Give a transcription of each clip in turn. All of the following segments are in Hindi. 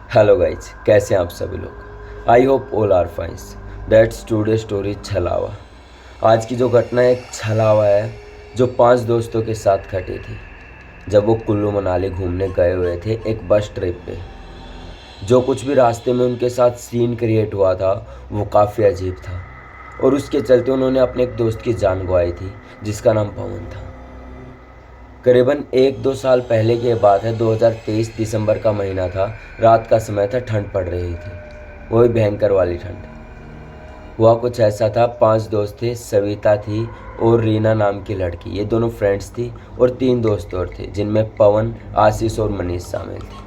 हेलो गाइज, कैसे हैं आप सभी लोग। I hope all are fines. That's today story छलावा। आज की जो घटना एक छलावा है जो 5 दोस्तों के साथ घटी थी जब वो कुल्लू मनाली घूमने गए हुए थे एक बस ट्रिप पे। जो कुछ भी रास्ते में उनके साथ सीन क्रिएट हुआ था वो काफ़ी अजीब था और उसके चलते उन्होंने अपने एक दोस्त की जान गंवाई थी जिसका नाम पवन था। करीबन 1-2 साल पहले की बात है। 2023 दिसंबर का महीना था। रात का समय था, ठंड पड़ रही थी, वही भयंकर वाली ठंड। हुआ कुछ ऐसा था, 5 दोस्त थे, सविता थी और रीना नाम की लड़की, ये दोनों फ्रेंड्स थी, और 3 दोस्त और थे जिनमें पवन, आशीष और मनीष शामिल थे।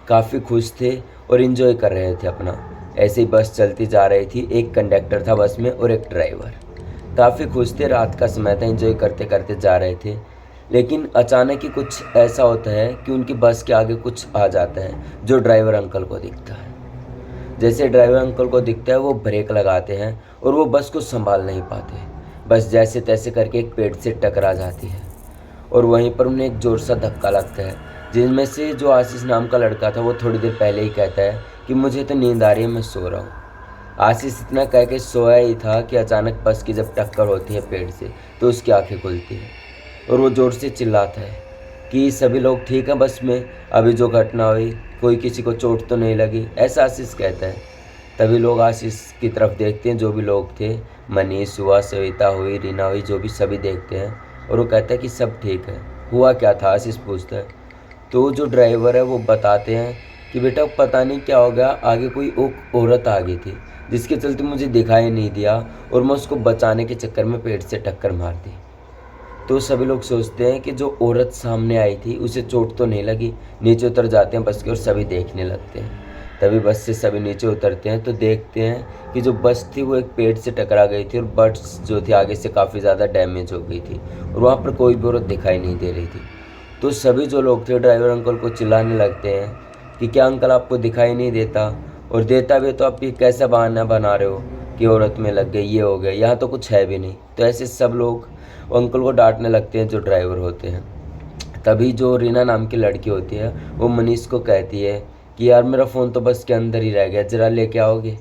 काफ़ी खुश थे और इन्जॉय कर रहे थे अपना। ऐसे ही बस चलती जा रही थी। एक कंडक्टर था बस में और एक ड्राइवर। काफ़ी खुश थे, रात का समय था, इन्जॉय करते करते जा रहे थे। लेकिन अचानक ही कुछ ऐसा होता है कि उनकी बस के आगे कुछ आ जाता है जो ड्राइवर अंकल को दिखता है। जैसे ड्राइवर अंकल को दिखता है वो ब्रेक लगाते हैं और वो बस को संभाल नहीं पाते। बस जैसे तैसे करके एक पेड़ से टकरा जाती है और वहीं पर उन्हें एक ज़ोर सा धक्का लगता है। जिनमें से जो आशीष नाम का लड़का था वो थोड़ी देर पहले ही कहता है कि मुझे तो नींद आ रही है, मैं सो रहा हूँ। आशीष इतना कह के सोया ही था कि अचानक बस की जब टक्कर होती है पेड़ से तो उसकी आंखें खुलती हैं और वो ज़ोर से चिल्लाता है कि सभी लोग ठीक हैं बस में, अभी जो घटना हुई कोई किसी को चोट तो नहीं लगी, ऐसा आशीष कहता है। तभी लोग आशीष की तरफ देखते हैं, जो भी लोग थे, मनीष हुआ, सविता हुई, रीना हुई, जो भी सभी देखते हैं और वो कहता है कि सब ठीक है। हुआ क्या था, आशीष पूछता है। तो जो ड्राइवर है वो बताते हैं कि बेटा पता नहीं क्या हो गया, आगे कोई औरत आ गई थी जिसके चलते मुझे दिखाई नहीं दिया और मैं उसको बचाने के चक्कर में पेड़ से टक्कर मार दी। तो सभी लोग सोचते हैं कि जो औरत सामने आई थी उसे चोट तो नहीं लगी। नीचे उतर जाते हैं बस के और सभी देखने लगते हैं। तभी बस से सभी नीचे उतरते हैं तो देखते हैं कि जो बस थी वो एक पेड़ से टकरा गई थी और बस जो थी आगे से काफ़ी ज़्यादा डैमेज हो गई थी और वहाँ पर कोई भी औरत दिखाई नहीं दे रही थी। तो सभी जो लोग थे ड्राइवर अंकल को चिल्लाने लगते हैं कि क्या अंकल आपको दिखाई नहीं देता, और देता भी तो आप ये कैसा बहाना बना रहे हो कि औरत में लग गई, ये हो गया, यहाँ तो कुछ है भी नहीं। तो ऐसे सब लोग अंकल को डांटने लगते हैं जो ड्राइवर होते हैं। तभी जो रीना नाम की लड़की होती है वो मनीष को कहती है कि यार मेरा फ़ोन तो बस के अंदर ही रह गया, ज़रा लेके आओगे।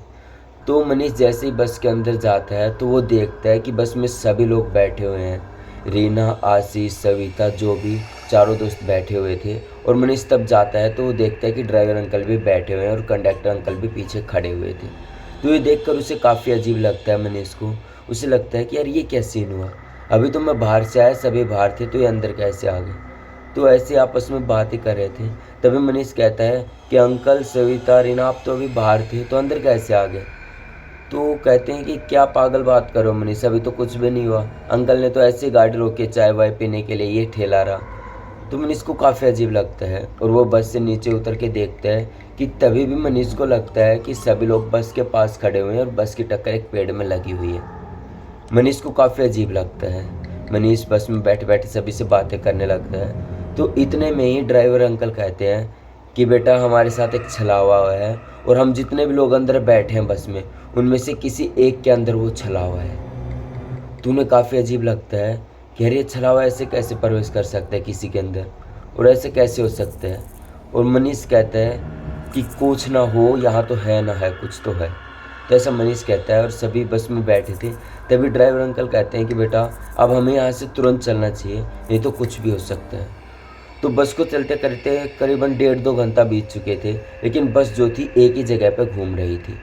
तो मनीष जैसे ही बस के अंदर जाता है तो वो देखता है कि बस में सभी लोग बैठे हुए हैं, रीना, आशीष, सविता, जो भी चारों दोस्त बैठे हुए थे। और मनीष तब जाता है तो वो देखता है कि ड्राइवर अंकल भी बैठे हुए हैं और कंडक्टर अंकल भी पीछे खड़े हुए थे। तो ये देखकर उसे काफ़ी अजीब लगता है मनीष को। उसे लगता है कि यार ये क्या सीन हुआ, अभी तो मैं बाहर से आया, सभी बाहर थे, तो ये अंदर कैसे आ गए। तो ऐसे आपस में बात ही कर रहे थे। तभी मनीष कहता है कि अंकल, सविता, रीना, आप तो अभी बाहर थे तो अंदर कैसे आ गए। तो कहते हैं कि क्या पागल बात करो मनीष, अभी तो कुछ भी नहीं हुआ, अंकल ने तो ऐसे ही गाड़ी रोके चाय वाय पीने के लिए, ये ठेला रहा। तो मनीष को काफ़ी अजीब लगता है और वो बस से नीचे उतर के देखता है कि तभी भी मनीष को लगता है कि सभी लोग बस के पास खड़े हुए हैं और बस की टक्कर एक पेड़ में लगी हुई है। मनीष को काफ़ी अजीब लगता है। मनीष बस में बैठे बैठे सभी से बातें करने लगता है। तो इतने में ही ड्राइवर अंकल कहते हैं कि बेटा हमारे साथ एक छलावा हुआ है और हम जितने भी लोग अंदर बैठे हैं बस में उनमें से किसी एक के अंदर वो छलावा है। तो उन्हें काफ़ी अजीब लगता है कि अरे ये छलावा ऐसे कैसे प्रवेश कर सकता है किसी के अंदर, और ऐसे कैसे हो सकता है। और मनीष कहता है कि कुछ ना हो, यहाँ तो है ना है, कुछ तो है। तो ऐसा मनीष कहता है और सभी बस में बैठे थे। तभी ड्राइवर अंकल कहते हैं कि बेटा अब हमें यहाँ से तुरंत चलना चाहिए, नहीं तो कुछ भी हो सकता है। तो बस को चलते करते करीबन 1.5-2 घंटा बीत चुके थे, लेकिन बस जो थी एक ही जगह पर घूम रही थी।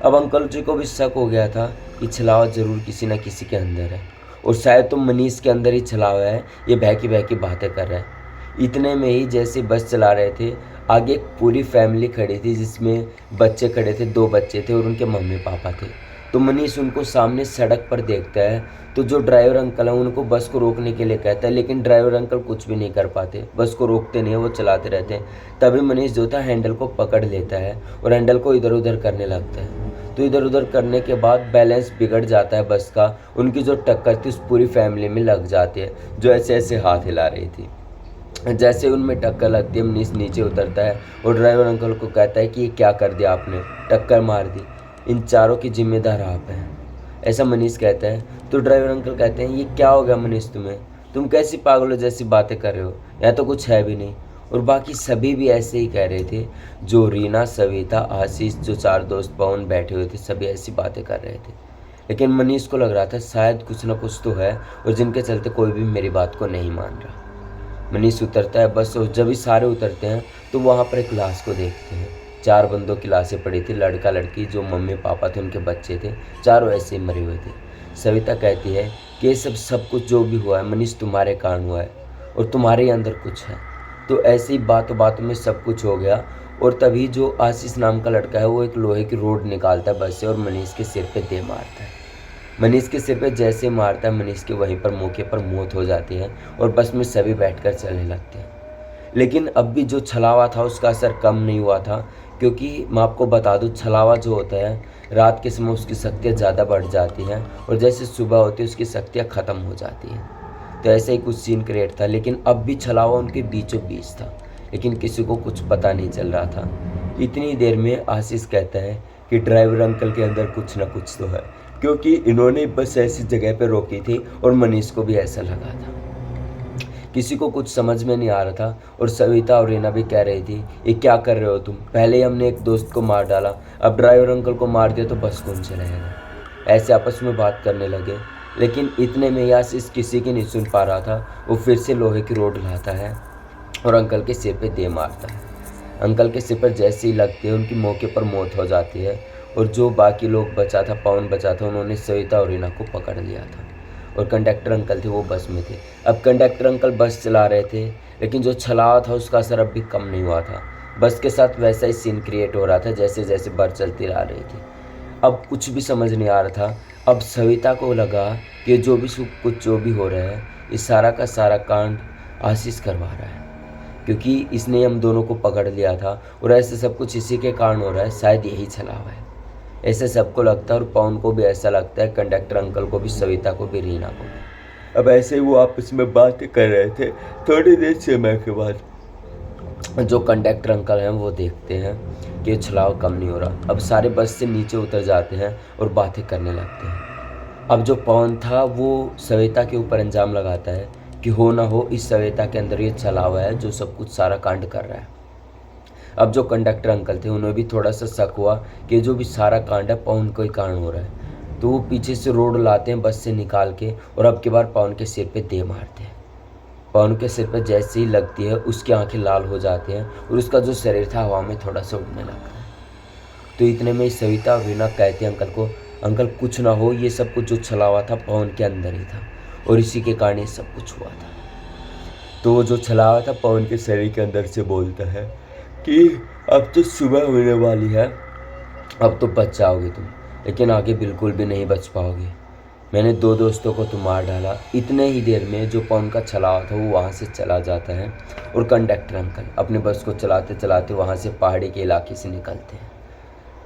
अब अंकल जी को भी शक हो गया था कि छलावा ज़रूर किसी न किसी के अंदर है और शायद तो मनीष के अंदर ही छलावा है, ये बहकी बातें कर रहा है। इतने में ही जैसे बस चला रहे थे, आगे एक पूरी फैमिली खड़ी थी जिसमें बच्चे खड़े थे, 2 बच्चे थे और उनके मम्मी पापा थे। तो मनीष उनको सामने सड़क पर देखता है। तो जो ड्राइवर अंकल हैं उनको बस को रोकने के लिए कहता है, लेकिन ड्राइवर अंकल कुछ भी नहीं कर पाते, बस को रोकते नहीं है, वो चलाते रहते हैं। तभी मनीष जो था हैंडल को पकड़ लेता है और हैंडल को इधर उधर करने लगता है। तो इधर उधर करने के बाद बैलेंस बिगड़ जाता है बस का। उनकी जो टक्कर थी उस पूरी फैमिली में लग जाती है जो ऐसे ऐसे हाथ हिला रही थी। जैसे उनमें टक्कर लगती है मनीष नीचे उतरता है और ड्राइवर अंकल को कहता है कि ये क्या कर दिया आपने, टक्कर मार दी, इन चारों की जिम्मेदार आप हैं, ऐसा मनीष कहता है। तो ड्राइवर अंकल कहते हैं ये क्या हो गया मनीष तुम्हें, तुम कैसी पागलों जैसी बातें कर रहे हो, यहाँ तो कुछ है भी नहीं। और बाकी सभी भी ऐसे ही कह रहे थे। जो रीना, सविता, आशीष, जो 4 दोस्त पवन बैठे हुए थे, सभी ऐसी बातें कर रहे थे। लेकिन मनीष को लग रहा था शायद कुछ ना कुछ तो है, और जिनके चलते कोई भी मेरी बात को नहीं मान रहा। मनीष उतरता है बस, और जब भी सारे उतरते हैं तो वहाँ पर एक लाश को देखते हैं। 4 बंदों की लाशें पड़ी थी, लड़का लड़की, जो मम्मी पापा थे, उनके बच्चे थे, चारों ऐसे ही मरे हुए थे। सविता कहती है कि ये सब कुछ जो भी हुआ है मनीष तुम्हारे कारण हुआ है, और तुम्हारे ही अंदर कुछ है। तो ऐसे ही बातों बातों में सब कुछ हो गया, और तभी जो आशीष नाम का लड़का है वो एक लोहे की रोड निकालता है बस से, और मनीष के सिर पे दे मारता है। मनीष के सिर पे जैसे मारता है, मनीष के वहीं पर मौके पर मौत हो जाती है, और बस में सभी बैठकर चलने लगते हैं। लेकिन अब भी जो छलावा था उसका असर कम नहीं हुआ था, क्योंकि मैं आपको बता दूं, छलावा जो होता है रात के समय उसकी शक्तियाँ ज़्यादा बढ़ जाती हैं, और जैसे सुबह होती है उसकी शक्तियाँ ख़त्म हो जाती हैं। तो ऐसे ही कुछ सीन क्रिएट था, लेकिन अब भी छलावा उनके बीचों बीच था, लेकिन किसी को कुछ पता नहीं चल रहा था। इतनी देर में आशीष कहता है कि ड्राइवर अंकल के अंदर कुछ ना कुछ तो है, क्योंकि इन्होंने बस ऐसी जगह पे रोकी थी, और मनीष को भी ऐसा लगा था। किसी को कुछ समझ में नहीं आ रहा था, और सविता और रीना भी कह रही थी, ये क्या कर रहे हो तुम? पहले ही हमने एक दोस्त को मार डाला, अब ड्राइवर अंकल को मार दिया तो बस कौन चलाएगा? ऐसे आपस में बात करने लगे। लेकिन इतने में आशीष किसी की नहीं सुन पा रहा था। वो फिर से लोहे की रोड लाता है और अंकल के सिर पे दे मारता है। अंकल के सिर पर जैसे ही लगती है उनकी मौके पर मौत हो जाती है, और जो बाकी लोग बचा था, पवन बचा था, उन्होंने सविता और रीना को पकड़ लिया था, और कंडक्टर अंकल थे वो बस में थे। अब कंडक्टर अंकल बस चला रहे थे, लेकिन जो छलावा था उसका असर अब भी कम नहीं हुआ था। बस के साथ वैसा ही सीन क्रिएट हो रहा था जैसे जैसे बस चलती आ रही थी। अब कुछ भी समझ नहीं आ रहा था। अब सविता को लगा कि जो भी कुछ जो भी हो रहा है, इस सारा का सारा कांड आशीष करवा रहा है, क्योंकि इसने हम दोनों को पकड़ लिया था, और ऐसे सब कुछ इसी के कारण हो रहा है, शायद यही छलावा है। ऐसे सबको लगता है, और पवन को भी ऐसा लगता है, कंडक्टर अंकल को भी, सविता को भी, रीना को भी। अब ऐसे ही वो आपस में बातें कर रहे थे। थोड़ी देर समय के बाद जो कंडक्टर अंकल हैं वो देखते हैं कि ये छलावा कम नहीं हो रहा। अब सारे बस से नीचे उतर जाते हैं और बातें करने लगते हैं। अब जो पवन था वो सविता के ऊपर इल्ज़ाम लगाता है कि हो ना हो इस सविता के अंदर ये छलावा है जो सब कुछ सारा कांड कर रहा है। अब जो कंडक्टर अंकल थे उन्हें भी थोड़ा सा शक हुआ कि जो भी सारा कांड है पवन को ही कारण हो रहा है, तो वो पीछे से रोड लाते हैं बस से निकाल के, और अब की बार पवन के सिर पे दे मारते हैं। पवन के सिर पर जैसे ही लगती है उसकी आंखें लाल हो जाती हैं, और उसका जो शरीर था हवा में थोड़ा सा उड़ने लगता है। तो इतने में सविता और रीना कहते हैं अंकल को, अंकल कुछ ना हो, ये सब कुछ जो छलावा था पवन के अंदर ही था, और इसी के कारण ये सब कुछ हुआ था। तो वो जो छलावा था पवन के शरीर के अंदर से बोलता है कि अब तो सुबह होने वाली है, अब तो बच जाओगे तुम, लेकिन आगे बिल्कुल भी नहीं बच पाओगे। मैंने 2 दोस्तों को तो मार डाला। इतने ही देर में जो पवन का छलावा था वो वहाँ से चला जाता है, और कंडक्टर अंकल अपने बस को चलाते चलाते वहाँ से पहाड़ी के इलाके से निकलते हैं।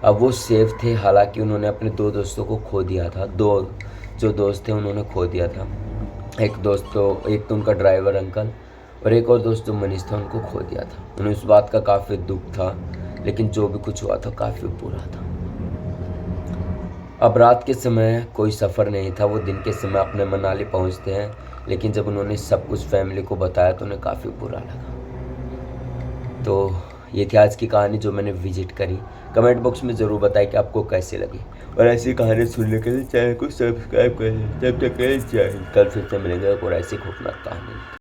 अब वो सेफ थे, हालांकि उन्होंने अपने 2 दोस्तों को खो दिया था। 2 जो दोस्त थे उन्होंने खो दिया था। एक तो उनका ड्राइवर अंकल, और एक और दोस्त जो मनीष था उनको खो दिया था। उन्हें उस बात का काफ़ी दुख था, लेकिन जो भी कुछ हुआ था काफ़ी बुरा था। अब रात के समय कोई सफ़र नहीं था, वो दिन के समय अपने मनाली पहुंचते हैं, लेकिन जब उन्होंने सब कुछ फैमिली को बताया तो उन्हें काफ़ी बुरा लगा। तो ये थी आज की कहानी जो मैंने विजिट करी। कमेंट बॉक्स में ज़रूर बताएं कि आपको कैसी लगी, और ऐसी कहानी सुनने के लिए चैनल को सब्सक्राइब करें। जब तक के लिए जय हिंद। कल फिर से मिलेंगे और ऐसी खूबसूरत कहानी।